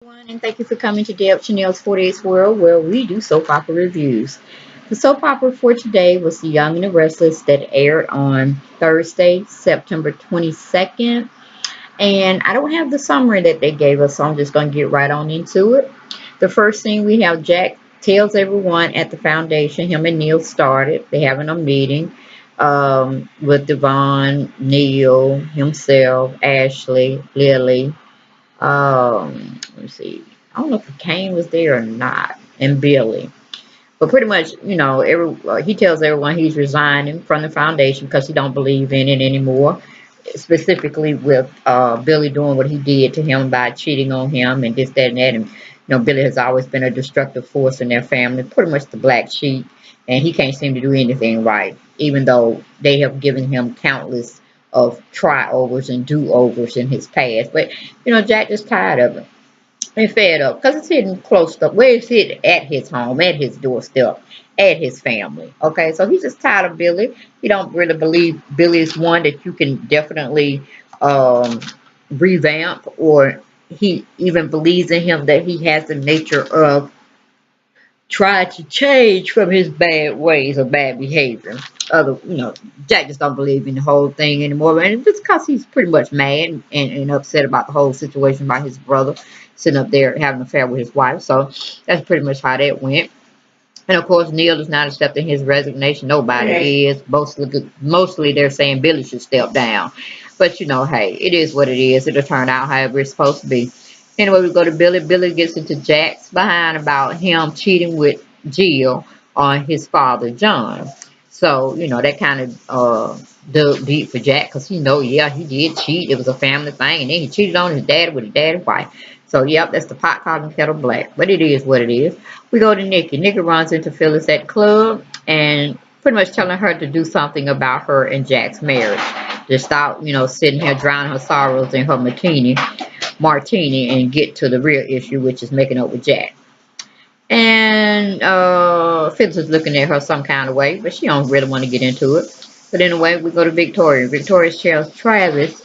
Everyone, and thank you for coming to Deb Chanel's 48's World, where we do soap opera reviews. The soap opera for today was The Young and the Restless that aired on Thursday, September 22nd. And I don't have the summary that they gave us, so I'm just going to get right on into it. The first thing we have Jack tells everyone at the foundation, him and Neil started. They're having a meeting with Devon, Neil, himself, Ashley, Lily. Let me see. I don't know if Kane was there or not, and Billy. But pretty much, he tells everyone he's resigning from the foundation because he don't believe in it anymore. Specifically with Billy doing what he did to him by cheating on him and this, that, and that. And Billy has always been a destructive force in their family, pretty much the black sheep, and he can't seem to do anything right, even though they have given him countless of try-overs and do-overs in his past. But Jack just tired of it and fed up because it's hidden close to where it's hidden at his home, at his doorstep, at his family. Okay, so he's just tired of Billy. He don't really believe Billy is one that you can definitely um, revamp, or he even believes in him that he has the nature of try to change from his bad ways or bad behavior. Jack just don't believe in the whole thing anymore, and just because he's pretty much mad and upset about the whole situation about his brother sitting up there having an affair with his wife. So that's pretty much how that went. And of course, Neil is not accepting his resignation. Nobody is. Mostly they're saying Billy should step down. But hey, it is what it is. It'll turn out however it's supposed to be. Anyway, we go to Billy. Billy gets into Jack's behind about him cheating with Jill on his father, John. So, that kind of dug deep for Jack because yeah, he did cheat. It was a family thing. And then he cheated on his dad with his dad's wife. So, yep, that's the pot calling kettle black. But it is what it is. We go to Nikki. Nikki runs into Phyllis at the club and pretty much telling her to do something about her and Jack's marriage. To stop, sitting here drowning her sorrows in her martini and get to the real issue, which is making up with Jack. And Phyllis is looking at her some kind of way, but she don't really want to get into it. But anyway, we go to Victoria. Victoria tells Travis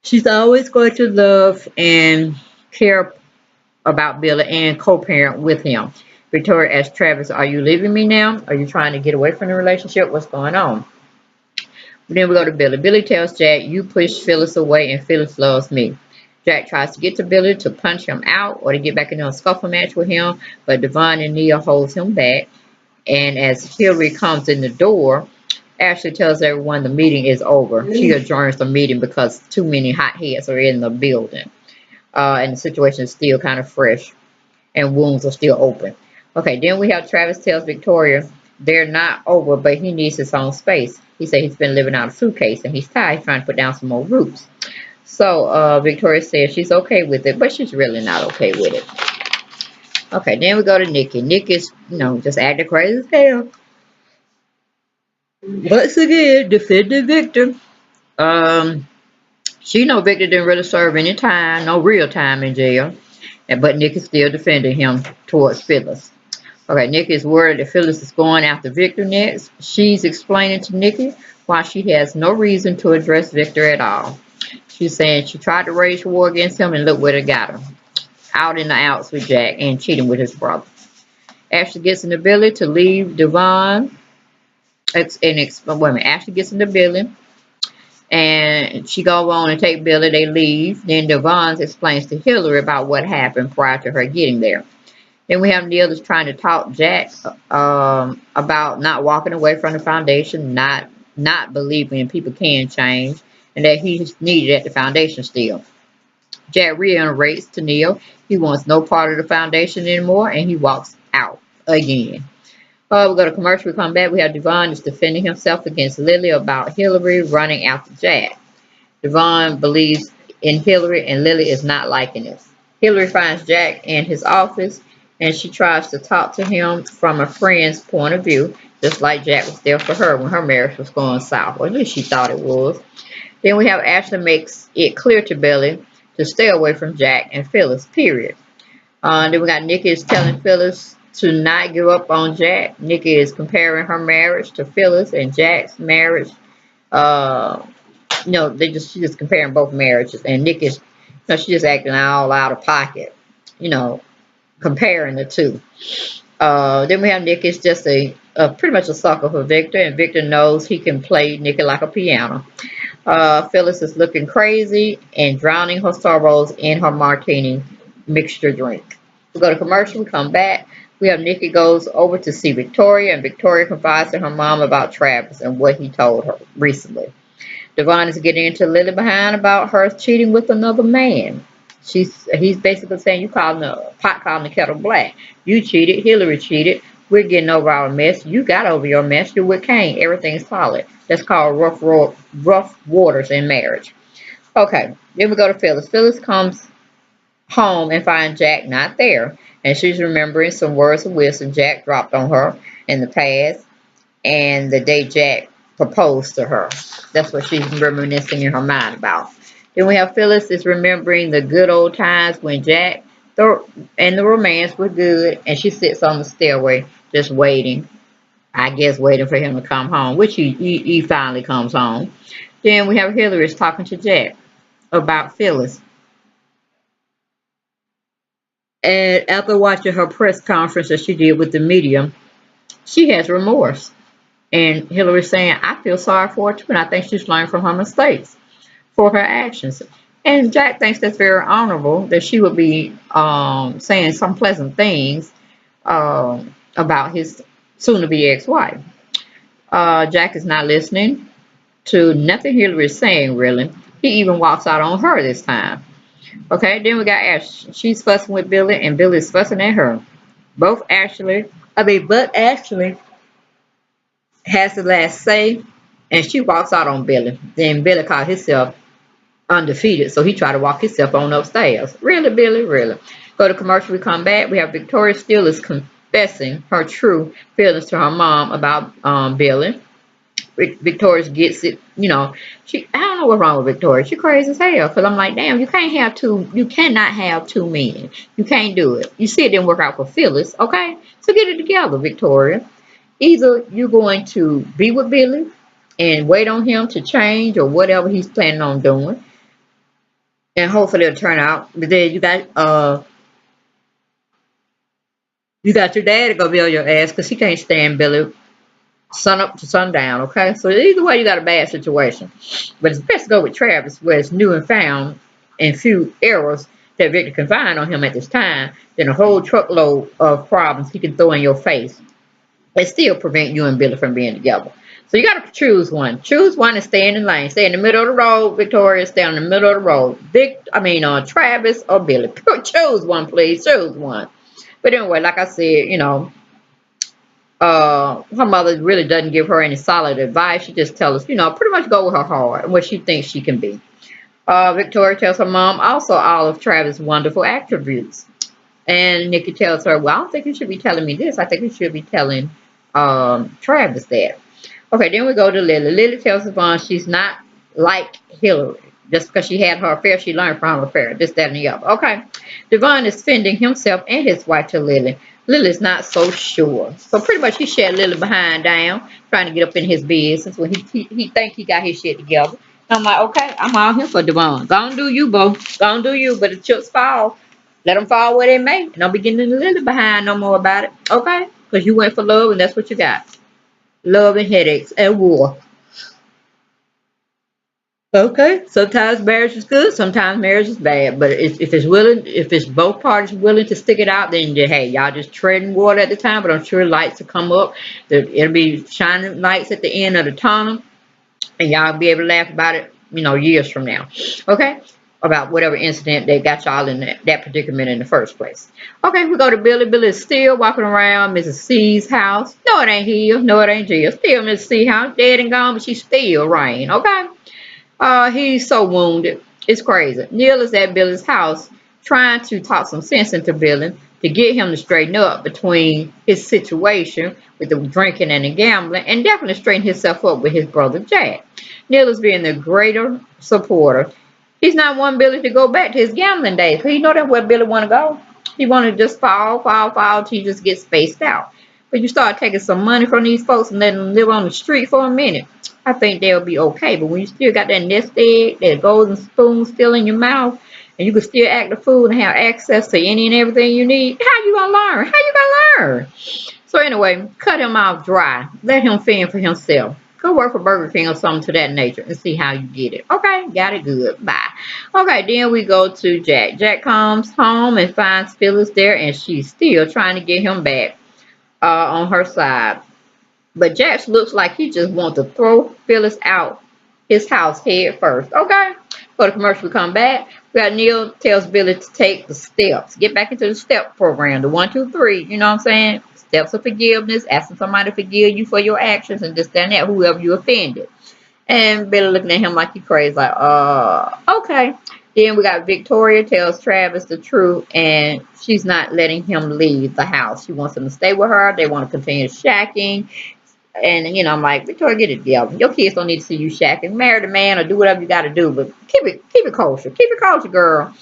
she's always going to love and care about Billy and co-parent with him. Victoria asks Travis, are you leaving me now? Are you trying to get away from the relationship? What's going on? Then we go to Billy. Billy tells Jack, you push Phyllis away and Phyllis loves me. Jack tries to get to Billy to punch him out or to get back into a scuffle match with him, but Devon and Nia holds him back. And as Hillary comes in the door, Ashley tells everyone the meeting is over. She adjourns the meeting because too many hot heads are in the building. And the situation is still kind of fresh and wounds are still open. Okay, then we have Travis tells Victoria they're not over, but he needs his own space. He said he's been living out a suitcase and he's tired. He's trying to put down some more roots. So Victoria says she's okay with it, but she's really not okay with it. Okay, then we go to Nikki. Nikki's, just acting crazy as hell. Once again, defending Victor. She know Victor didn't really serve any time, no real time in jail. But Nikki's still defending him towards Phyllis. Okay, Nikki is worried that Phyllis is going after Victor next. She's explaining to Nikki why she has no reason to address Victor at all. She's saying she tried to wage war against him and look where it got her. Out in the outs with Jack and cheating with his brother. Ashley gets in the Billy to leave Devon. Ashley gets into Billy and she goes on and take Billy. They leave. Then Devon explains to Hillary about what happened prior to her getting there. Then we have Neil that's trying to talk Jack about not walking away from the foundation, not believing people can change, and that he's needed at the foundation still. Jack reiterates to Neil he wants no part of the foundation anymore, and he walks out again. We go to commercial. We come back. We have Devon is defending himself against Lily about Hillary running after Jack. Devon believes in Hillary, and Lily is not liking this. Hillary finds Jack in his office, and she tries to talk to him from a friend's point of view, just like Jack was there for her when her marriage was going south, or at least she thought it was. Then we have Ashley makes it clear to Billy to stay away from Jack and Phyllis, period. Then we got Nikki is telling Phyllis to not give up on Jack. Nikki is comparing her marriage to Phyllis and Jack's marriage. She's just comparing both marriages, and Nikki is So she's just acting all out of pocket, you know, comparing the two. Then we have Nick is just a pretty much a sucker for Victor, and Victor knows he can play Nikki like a piano. Phyllis is looking crazy and drowning her sorrows in her martini mixture drink. We go to commercial, we come back. We have Nikki goes over to see Victoria, and Victoria confides to her mom about Travis and what he told her recently. Devon is getting into Lily behind about her cheating with another man. He's basically saying you calling the pot calling the kettle black. You cheated, Hillary cheated. We're getting over our mess. You got over your mess. You're with Kane. Everything's solid. That's called rough waters in marriage. Okay, then we go to Phyllis. Phyllis comes home and finds Jack not there, and she's remembering some words of wisdom Jack dropped on her in the past and the day Jack proposed to her. That's what she's reminiscing in her mind about. Then we have Phyllis is remembering the good old times when Jack and the romance were good, and she sits on the stairway just waiting. I guess waiting for him to come home, which he finally comes home. Then we have Hillary talking to Jack about Phyllis. And after watching her press conference that she did with the media, she has remorse. And Hillary saying, I feel sorry for her too, and I think she's learned from her mistakes for her actions. And Jack thinks that's very honorable that she would be saying some pleasant things about his soon-to-be ex-wife. Jack is not listening to nothing Hillary is saying, really. He even walks out on her this time. Okay, then we got Ash. She's fussing with Billy, and Billy's fussing at her. But Ashley has the last say, and she walks out on Billy. Then Billy called himself undefeated, so he tried to walk himself on upstairs. Really, Billy, really. Go to commercial, we come back. We have Victoria still is confessing her true feelings to her mom about Billy. Victoria gets it, I don't know what's wrong with Victoria. She crazy as hell. Cause I'm like, damn, you cannot have two men. You can't do it. You see it didn't work out for Phyllis, okay? So get it together, Victoria. Either you're going to be with Billy and wait on him to change or whatever he's planning on doing. And hopefully it'll turn out. But then you got your dad gonna be on your ass because he can't stand Billy sun up to sundown, okay? So either way, you got a bad situation. But it's best to go with Travis, where it's new and found and few errors that Victor can find on him at this time, than a whole truckload of problems he can throw in your face and still prevent you and Billy from being together. So you got to choose one. Choose one and stay in the lane. Stay in the middle of the road, Victoria. Stay in the middle of the road. Travis or Billy. Choose one, please. Choose one. But anyway, like I said, her mother really doesn't give her any solid advice. She just tells us, pretty much go with her heart and what she thinks she can be. Victoria tells her mom also all of Travis' wonderful attributes. And Nikki tells her, well, I don't think you should be telling me this. I think you should be telling Travis that. Okay, then we go to Lily. Lily tells Yvonne she's not like Hillary. Just because she had her affair, she learned from her affair. This, that, and the other. Okay. Devon is defending himself and his wife to Lily. Lily's not so sure. So pretty much he shut Lily behind down, trying to get up in his business when he think he got his shit together. And I'm like, okay, I'm all here for Devon. Go on do you, bro. Go on do you. But the chips fall. Let them fall where they may. And don't be getting Lily behind no more about it. Okay? Because you went for love and that's what you got. Love and headaches and war. Okay, sometimes marriage is good, sometimes marriage is bad. But if it's both parties willing to stick it out, then hey, y'all just treading water at the time. But I'm sure lights will come up. It'll be shining lights at the end of the tunnel, and y'all be able to laugh about it, years from now. Okay, about whatever incident that got y'all in that predicament in the first place. Okay, we go to Billy. Billy is still walking around Mrs. C's house. No, it ain't here. No, it ain't Jill. Still Mrs. C's house, dead and gone, but she's still reign. Okay. He's so wounded. It's crazy. Neil is at Billy's house trying to talk some sense into Billy to get him to straighten up between his situation with the drinking and the gambling, and definitely straighten himself up with his brother Jack. Neil is being the greater supporter. He's not wanting Billy to go back to his gambling days. He know that's where Billy want to go. He want to just fall till he just gets spaced out. But you start taking some money from these folks and letting them live on the street for a minute, I think they'll be okay. But when you still got that nest egg, that golden spoon still in your mouth, and you can still act the fool and have access to any and everything you need, how you gonna learn? How you gonna learn? So anyway, cut him off dry. Let him fend for himself. Go work for Burger King or something to that nature and see how you get it. Okay, got it good. Bye. Okay, then we go to Jack. Jack comes home and finds Phyllis there, and she's still trying to get him back on her side. But Jax looks like he just wants to throw Phyllis out his house head first. Okay. For the commercial, we come back. We got Neil tells Billy to take the steps. Get back into the step program. The 1, 2, 3. You know what I'm saying? Steps of forgiveness. Asking somebody to forgive you for your actions and this, that, and that. Whoever you offended. And Billy looking at him like he crazy. Like, okay. Then we got Victoria tells Travis the truth. And she's not letting him leave the house. She wants him to stay with her. They want to continue shacking. And, you know, I'm like, Victoria, get it together. Your kids don't need to see you shacking. Marry the man or do whatever you got to do. But keep it kosher. Keep it kosher, girl.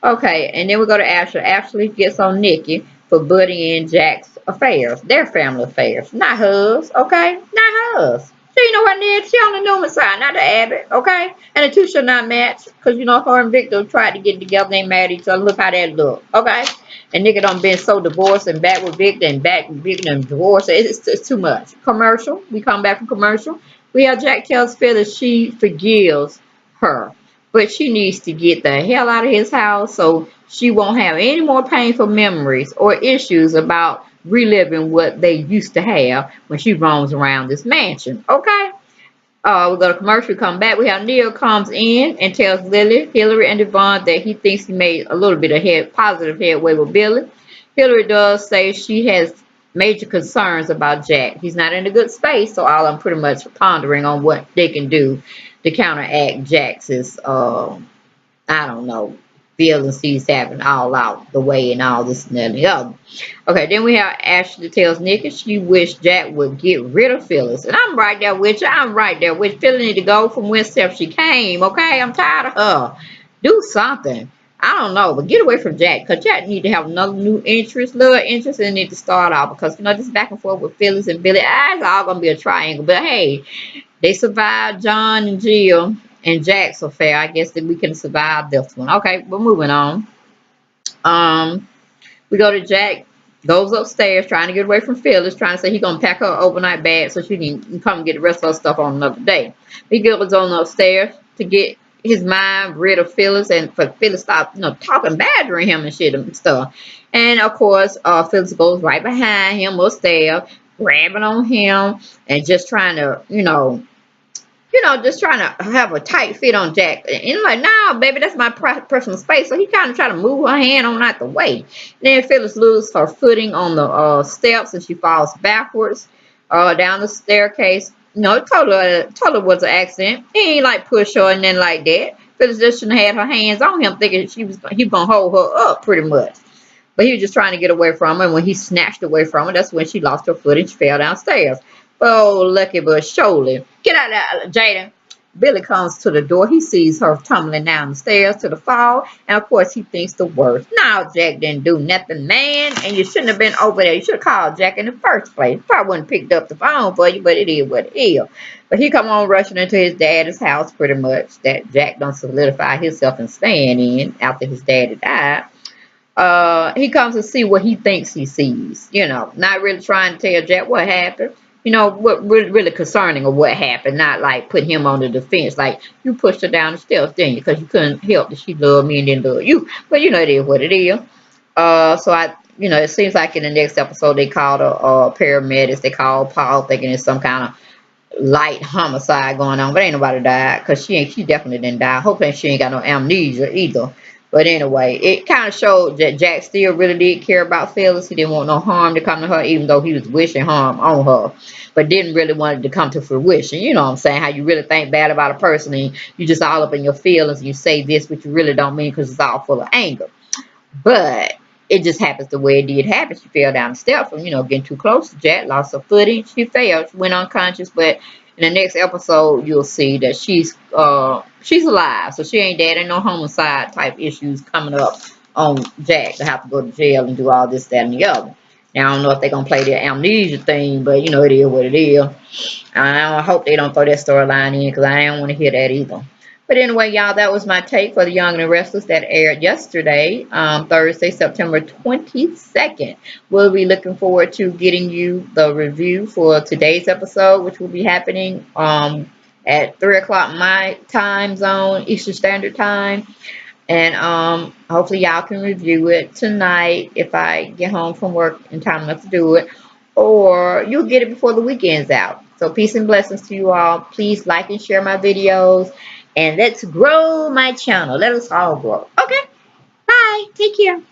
Okay, and then we go to Ashley. Ashley gets on Nikki for butting in Jack's affairs. Their family affairs. Not hers, okay? Not hers. She ain't nowhere near. She on the Newman side, not the Abbott, okay? And the two should not match. Because, you know, her and Victor tried to get together. They mad at each other. Look how that look, okay? And nigga done been so divorced and back with Victor and back with Victor and divorced. It's too much. Commercial. We come back from commercial. We have Jack tells Phyllis she forgives her. But she needs to get the hell out of his house so she won't have any more painful memories or issues about reliving what they used to have when she roams around this mansion. Okay? We go to commercial, come back. We have Neil comes in and tells Lily, Hillary, and Devon that he thinks he made a little bit of positive headway with Billy. Hillary does say she has major concerns about Jack. He's not in a good space, so all I'm pretty much pondering on what they can do to counteract Jack's, I don't know, feelings he's having all out the way and all this and that and the other. Okay, then we have Ashley tells Nikki she wished Jack would get rid of Phyllis. And I'm right there with you. I'm right there with Phyllis need to go from whence she came, okay? I'm tired of her. Do something. I don't know, but get away from Jack, because Jack need to have another new interest, love interest, and need to start off, because, you know, this back and forth with Phyllis and Billy, it's all going to be a triangle. But, hey, they survived John and Jill and Jack's affair. I guess that we can survive this one. Okay, we're moving on. We go to Jack, goes upstairs trying to get away from Phyllis, trying to say he's going to pack her overnight bag so she can come get the rest of her stuff on another day. He goes on upstairs to get his mind rid of Phyllis and for Phyllis stop, you know, talking badgering him and shit and stuff. And of course, Phyllis goes right behind him upstairs, grabbing on him and just trying to, just trying to have a tight fit on Jack. And I'm like, nah, baby, that's my personal space. So he kind of tried to move her hand on out the way. Then Phyllis loses her footing on the steps and she falls backwards down the staircase. No, it totally was an accident. He ain't like push her and then like that. Phyllis just shouldn't have had her hands on him, thinking he was gonna hold her up pretty much. But he was just trying to get away from her. And when he snatched away from her, that's when she lost her footing. She fell downstairs. Oh, lucky but surely. Get out of there, Jada. Billy comes to the door. He sees her tumbling down the stairs to the fall. And, of course, he thinks the worst. No, Jack didn't do nothing, man. And you shouldn't have been over there. You should have called Jack in the first place. Probably wouldn't have picked up the phone for you, but it is what it is. But he come on rushing into his daddy's house pretty much. That Jack done solidify himself and staying in after his daddy died. He comes to see what he thinks he sees. Not really trying to tell Jack what happened. What really concerning of what happened, not like put him on the defense. Like, you pushed her down the steps, didn't you? Because you couldn't help that she loved me and didn't love you. But, it is what it is. It seems like in the next episode, they called paramedics. They called Paul thinking it's some kind of light homicide going on. But ain't nobody died because she definitely didn't die. Hopefully she ain't got no amnesia either. But anyway, it kind of showed that Jack still really did care about Phyllis. He didn't want no harm to come to her, even though he was wishing harm on her. But didn't really want it to come to fruition. You know what I'm saying? How you really think bad about a person and you just all up in your feelings and you say this, which you really don't mean because it's all full of anger. But it just happens the way it did happen. She fell down the steps from, getting too close to Jack, lost her footing. She fell. She went unconscious, but in the next episode, you'll see that she's alive, so she ain't dead. Ain't no homicide type issues coming up on Jack to have to go to jail and do all this, that, and the other. Now I don't know if they're gonna play their amnesia thing, but it is what it is. I hope they don't throw that storyline in because I don't want to hear that either. But anyway, y'all, that was my take for The Young and the Restless that aired yesterday, Thursday, September 22nd. We'll be looking forward to getting you the review for today's episode, which will be happening at 3 o'clock my time zone, Eastern Standard Time. And hopefully y'all can review it tonight if I get home from work in time enough to do it. Or you'll get it before the weekend's out. So peace and blessings to you all. Please like and share my videos. And let's grow my channel. Let us all grow. Okay. Bye. Take care.